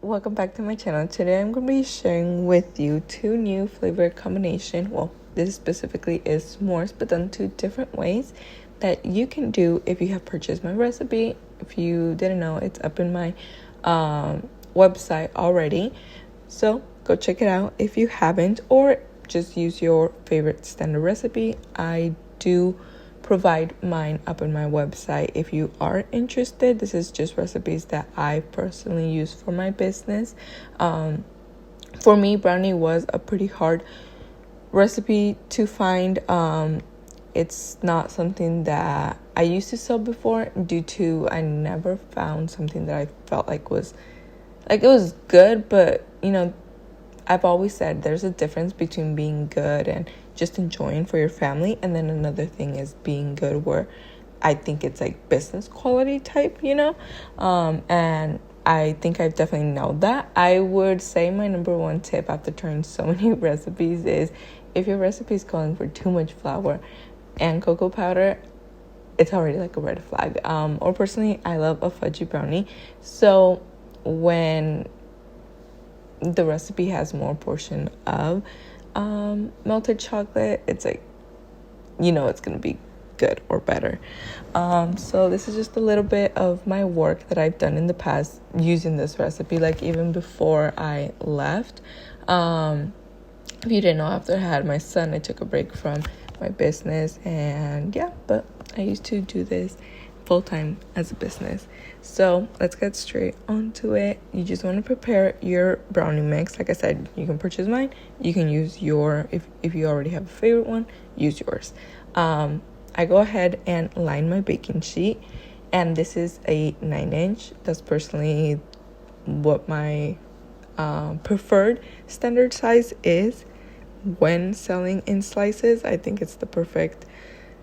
Welcome back to my channel. Today I'm going to be sharing with you two new flavor combination. Well, this specifically is s'mores, but done two different ways that you can do if you have purchased my recipe. If you didn't know, it's up in my website already. So go check it out if you haven't, or just use your favorite standard recipe. I do provide mine up on my website if you are interested. This is just recipes that I personally use for my business. For me, brownie was a pretty hard recipe to find. It's not something that I used to sell before due to I never found something that I felt like was it was good, but I've always said there's a difference between being good and just enjoying for your family, and then another thing is being good where I think it's like business quality type, and I think I've definitely nailed that. I would say my number one tip after trying so many recipes is if your recipe is calling for too much flour and cocoa powder, it's already like a red flag. Or personally, I love a fudgy brownie, so when the recipe has more portion of melted chocolate, it's like it's gonna be good or better. So this is just a little bit of my work that I've done in the past using this recipe, like even before I left. If you didn't know, after I had my son, I took a break from my business, and but I used to do this full-time as a business. So let's get straight onto it. You just want to prepare your brownie mix. Like I said, you can purchase mine, you can use your, if you already have a favorite one, use yours. I go ahead and line my baking sheet, and this is a 9-inch. That's personally what my preferred standard size is when selling in slices. I think it's the perfect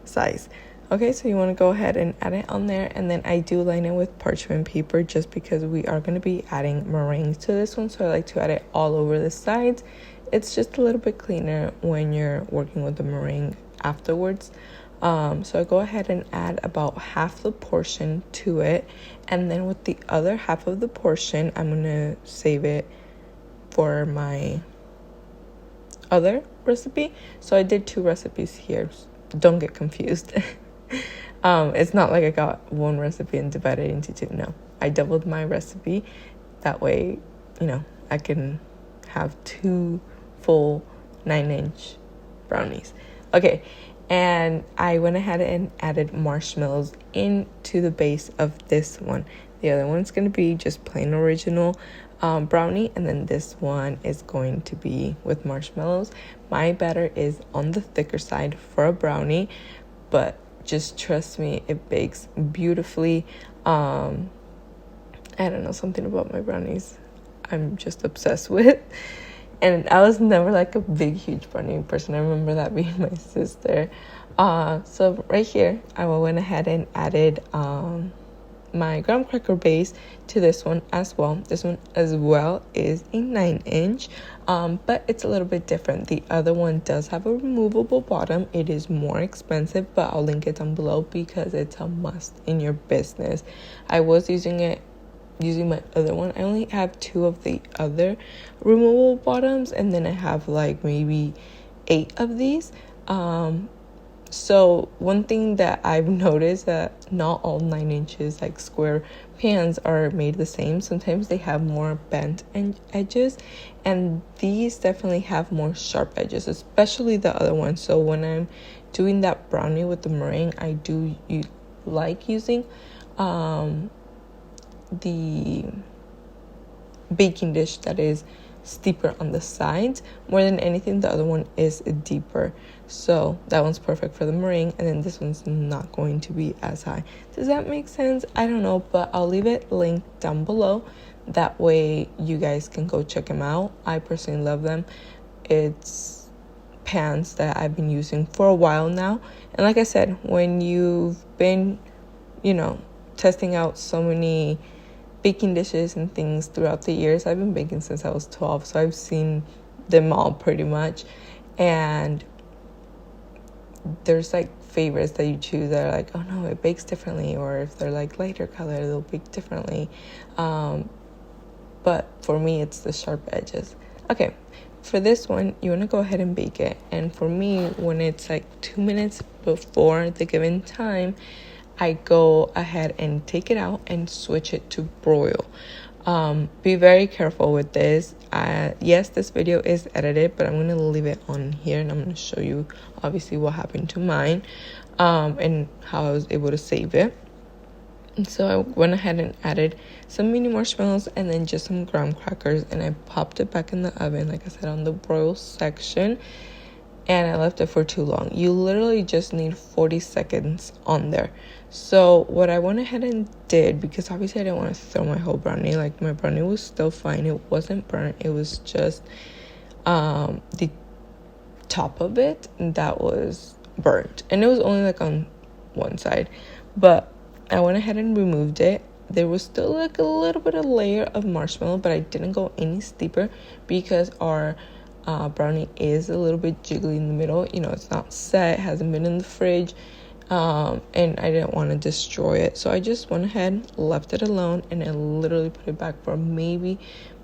size. Okay, so you want to go ahead and add it on there, and then I do line it with parchment paper just because we are going to be adding meringue to this one, so I like to add it all over the sides. It's just a little bit cleaner when you're working with the meringue afterwards. So I go ahead and add about half the portion to it, and then with the other half of the portion, I'm going to save it for my other recipe. So I did two recipes here. Don't get confused. It's not like I got one recipe and divided into two. No, I doubled my recipe. That way, I can have two full 9-inch brownies. Okay, and I went ahead and added marshmallows into the base of this one. The other one's going to be just plain original brownie, and then this one is going to be with marshmallows. My batter is on the thicker side for a brownie, but just trust me, it bakes beautifully. I don't know, something about my brownies I'm just obsessed with. And I was never like a big, huge brownie person. I remember that being my sister. So right here, I went ahead and added my graham cracker base to this one as well. This one as well is a 9-inch, but it's a little bit different. The other one does have a removable bottom. It is more expensive, but I'll link it down below because it's a must in your business. I was using my other one. I only have 2 of the other removable bottoms, and then I have like maybe 8 of these. So one thing that I've noticed that not all 9 inches like square pans are made the same. Sometimes they have more bent edges, and these definitely have more sharp edges, especially the other one. So when I'm doing that brownie with the meringue, I do like using the baking dish that is steeper on the sides. More than anything, the other one is deeper, so that one's perfect for the meringue, and then this one's not going to be as high. Does that make sense? I don't know, but I'll leave it linked down below. That way you guys can go check them out. I personally love them. It's pans that I've been using for a while now, and like I said, when you've been testing out so many baking dishes and things throughout the years. I've been baking since I was 12, so I've seen them all pretty much, and there's like favorites that you choose that are like, oh no, it bakes differently, or if they're like lighter color, they'll bake differently. but for me it's the sharp edges. Okay, for this one you want to go ahead and bake it, and for me, when it's like 2 minutes before the given time, I go ahead and take it out and switch it to broil. Be very careful with this. Yes, this video is edited, but I'm going to leave it on here, and I'm going to show you obviously what happened to mine, and how I was able to save it. And so I went ahead and added some mini marshmallows and then just some graham crackers, and I popped it back in the oven, like I said, on the broil section, and I left it for too long. You literally just need 40 seconds on there. So what I went ahead and did, because obviously I didn't want to throw my whole brownie, like my brownie was still fine, it wasn't burnt, it was just the top of it that was burnt, and it was only like on one side, but I went ahead and removed it. There was still like a little bit of layer of marshmallow, but I didn't go any steeper because our brownie is a little bit jiggly in the middle. You know, it's not set, hasn't been in the fridge, and I didn't want to destroy it. So I just went ahead, left it alone, and I literally put it back for maybe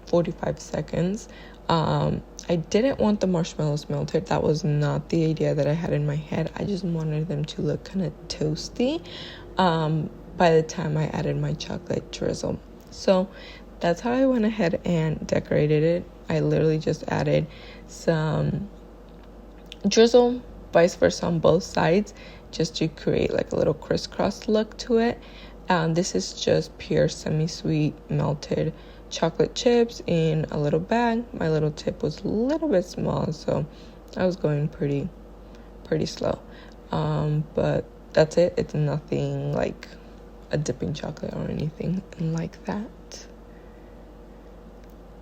45 seconds. I didn't want the marshmallows melted. That was not the idea that I had in my head. I just wanted them to look kind of toasty by the time I added my chocolate drizzle. So that's how I went ahead and decorated it. I literally just added some drizzle, vice versa on both sides, just to create like a little crisscross look to it. This is just pure semi-sweet melted chocolate chips in a little bag. My little tip was a little bit small, so I was going pretty slow. But that's it. It's nothing like a dipping chocolate or anything like that.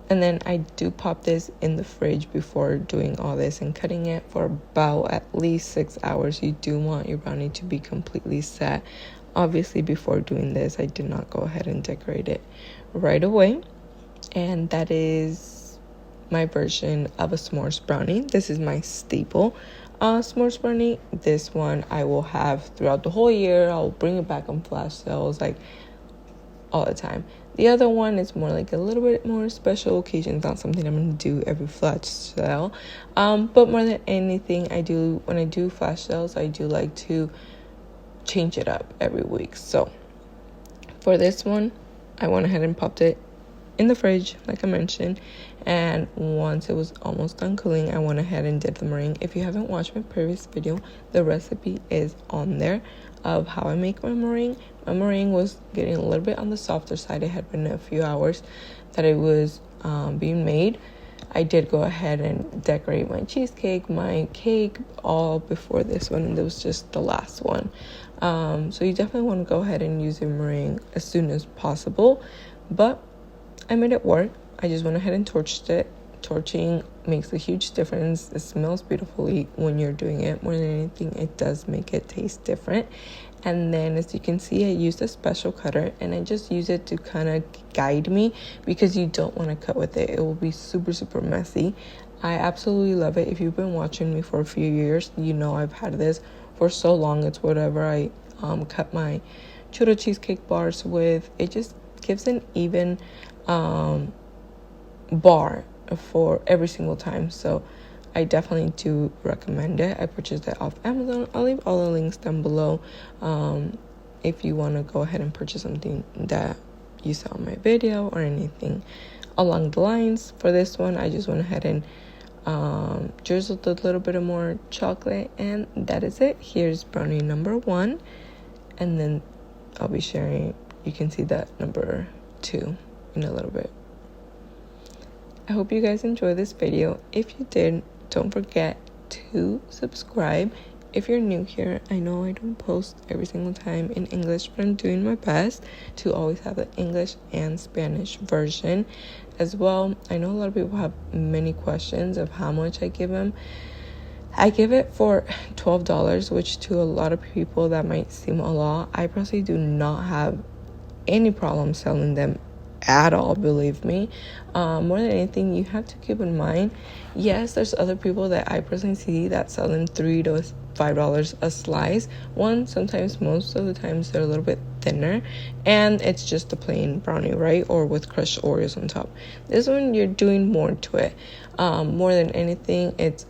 And then I do pop this in the fridge before doing all this and cutting it for about at least 6 hours. You do want your brownie to be completely set. Obviously, before doing this, I did not go ahead and decorate it right away. And that is my version of a s'mores brownie. This is my staple s'mores brownie. This one I will have throughout the whole year. I'll bring it back on flash sales like all the time. The other one is more like a little bit more special occasions, not something I'm going to do every flash sale. But more than anything, when I do flash sales, I do like to change it up every week. So for this one, I went ahead and popped it in the fridge, like I mentioned, and once it was almost done cooling, I went ahead and did the meringue. If you haven't watched my previous video, the recipe is on there of how I make my meringue. My meringue was getting a little bit on the softer side. It had been a few hours that it was being made. I did go ahead and decorate my cheesecake, my cake, all before this one, and it was just the last one. So you definitely want to go ahead and use your meringue as soon as possible, but I made it work. I just went ahead and torched it. Torching makes a huge difference. It smells beautifully when you're doing it. More than anything, it does make it taste different. And then, as you can see, I used a special cutter, and I just use it to kind of guide me because you don't want to cut with it. It will be super messy. I absolutely love it. If you've been watching me for a few years, you know I've had this for so long. It's whatever I cut my churro cheesecake bars with. It just gives an even bar for every single time. So I definitely do recommend it. I purchased it off Amazon. I'll leave all the links down below if you want to go ahead and purchase something that you saw in my video or anything along the lines. For this one, I just went ahead and drizzled a little bit of more chocolate, and that is it. Here's brownie number 1, and then I'll be sharing, you can see that number 2 in a little bit. I hope you guys enjoyed this video. If you did, don't forget to subscribe. If you're new here, I know I don't post every single time in English, but I'm doing my best to always have the English and Spanish version as well. I know a lot of people have many questions of how much I give them. I give it for $12, which to a lot of people that might seem a lot. I personally do not have any problem selling them at all, believe me. More than anything, you have to keep in mind, yes, there's other people that I personally see that sell them $3 to $5 a slice. One, sometimes, most of the times, they're a little bit thinner, and it's just a plain brownie, right? Or with crushed Oreos on top. This one, you're doing more to it. More than anything, it's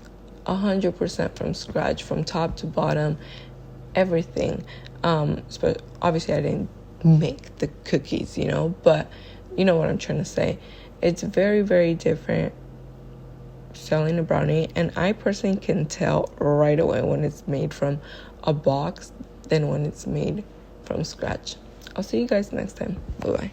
100% from scratch, from top to bottom, everything. But obviously, I didn't make the cookies, but you know what I'm trying to say. It's very, very different selling a brownie, and I personally can tell right away when it's made from a box than when it's made from scratch. I'll see you guys next time. Bye-bye.